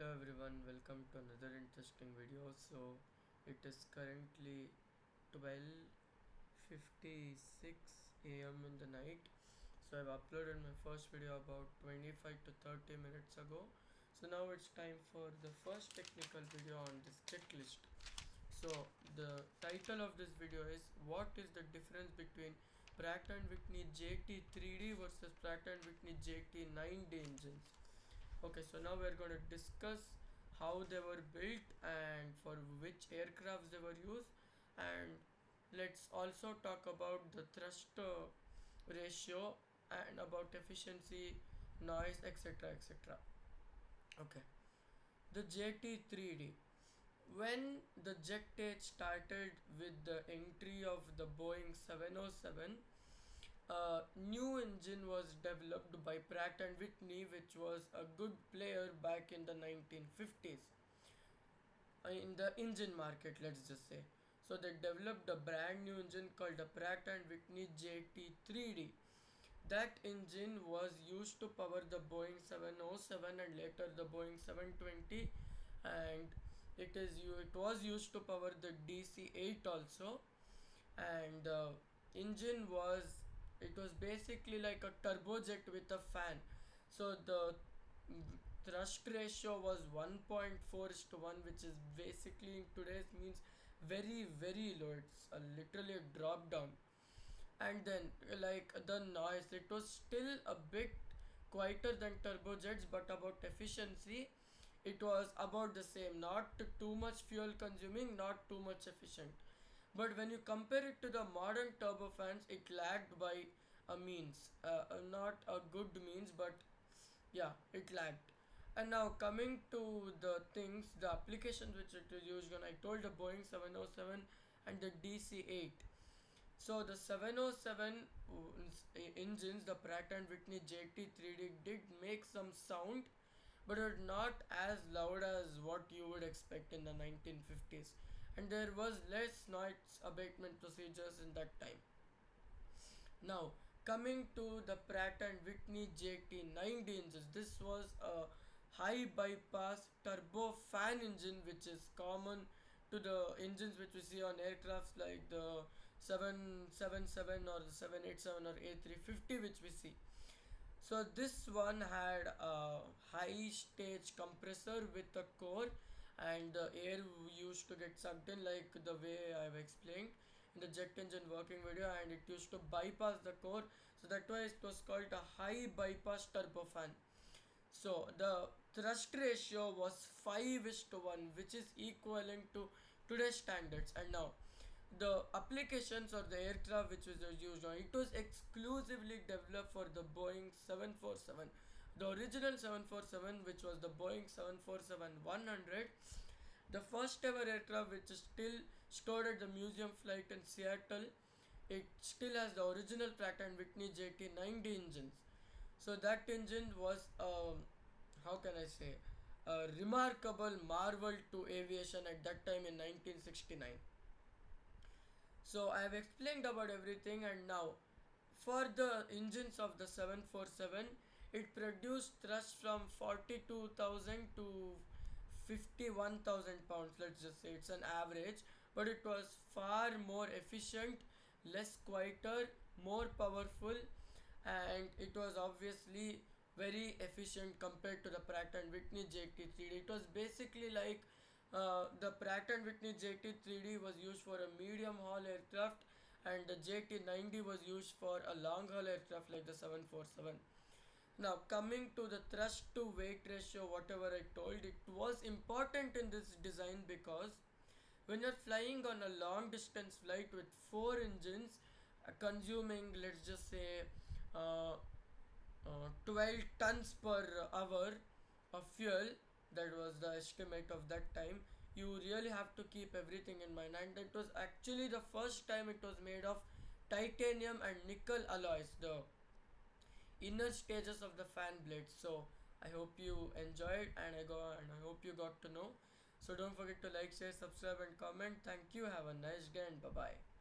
Hello everyone, welcome to another interesting video. So it is currently 12:56 a.m. in the night. So I've uploaded my first video about 25 to 30 minutes ago. So now it's time for the first technical video on this checklist. So the title of this video is what is the difference between Pratt & Whitney JT3D versus Pratt & Whitney JT9D engines. Okay, so now we're going to discuss how they were built and for which aircrafts they were used, and let's also talk about the thrust ratio and about efficiency, noise, etc. etc. Okay, the JT3D. When the jet age started with the entry of the Boeing 707, a new engine was developed by Pratt and Whitney, which was a good player back in the 1950s in the engine market, let's just say. So they developed a brand new engine called the Pratt and Whitney JT3D. That engine was used to power the Boeing 707 and later the Boeing 720, and it was used to power the DC-8 also. And engine was it was basically like a turbojet with a fan. So the thrust ratio was 1.4:1, which is basically in today's means very low. It's literally a drop down. And then like the noise, it was still a bit quieter than turbojets, but about efficiency it was about the same, not too much fuel consuming, not too much efficient. But when you compare it to the modern turbofans, it lagged by a means, not a good means, but yeah, it lagged. And now coming to the things, the applications which it is used on, I told the Boeing 707 and the DC-8. So the 707 engines, the Pratt and Whitney JT3D did make some sound, but it was not as loud as what you would expect in the 1950s, and there was less noise abatement procedures in that time. Now coming to the Pratt and Whitney JT9D engines, this was a high bypass turbo fan engine which is common to the engines which we see on aircrafts like the 777 or the 787 or A350 which we see. So this one had a high stage compressor with a core, and the air used to get sucked in like the way I've explained in the jet engine working video, and it used to bypass the core. So that why it was called a high bypass turbofan. So the thrust ratio was 5:1, which is equivalent to today's standards. And now the applications or the aircraft which was used on, it was exclusively developed for the Boeing 747. The original 747, which was the Boeing 747-100, the first ever aircraft which is still stored at the museum flight in Seattle. It still has the original Pratt and Whitney JT9D engines. So that engine was how can I say, a remarkable marvel to aviation at that time in 1969. So I have explained about everything, and now for the engines of the 747, it produced thrust from 42,000 to 51,000 pounds. Let's just say it's an average, but it was far more efficient, less quieter, more powerful, and it was obviously very efficient compared to the Pratt and Whitney JT3D. It was basically like the Pratt and Whitney JT3D was used for a medium haul aircraft, and the JT9D was used for a long haul aircraft like the 747. Now coming to the thrust to weight ratio, whatever I told, it was important in this design because when you're flying on a long distance flight with four engines consuming, let's just say, uh, 12 tons per hour of fuel, that was the estimate of that time. You really have to keep everything in mind, and it was actually the first time it was made of titanium and nickel alloys, the inner stages of the fan blades. So I hope you enjoyed, and I hope you got to know. So don't forget to like, share, subscribe and comment. Thank you, have a nice day, and bye bye.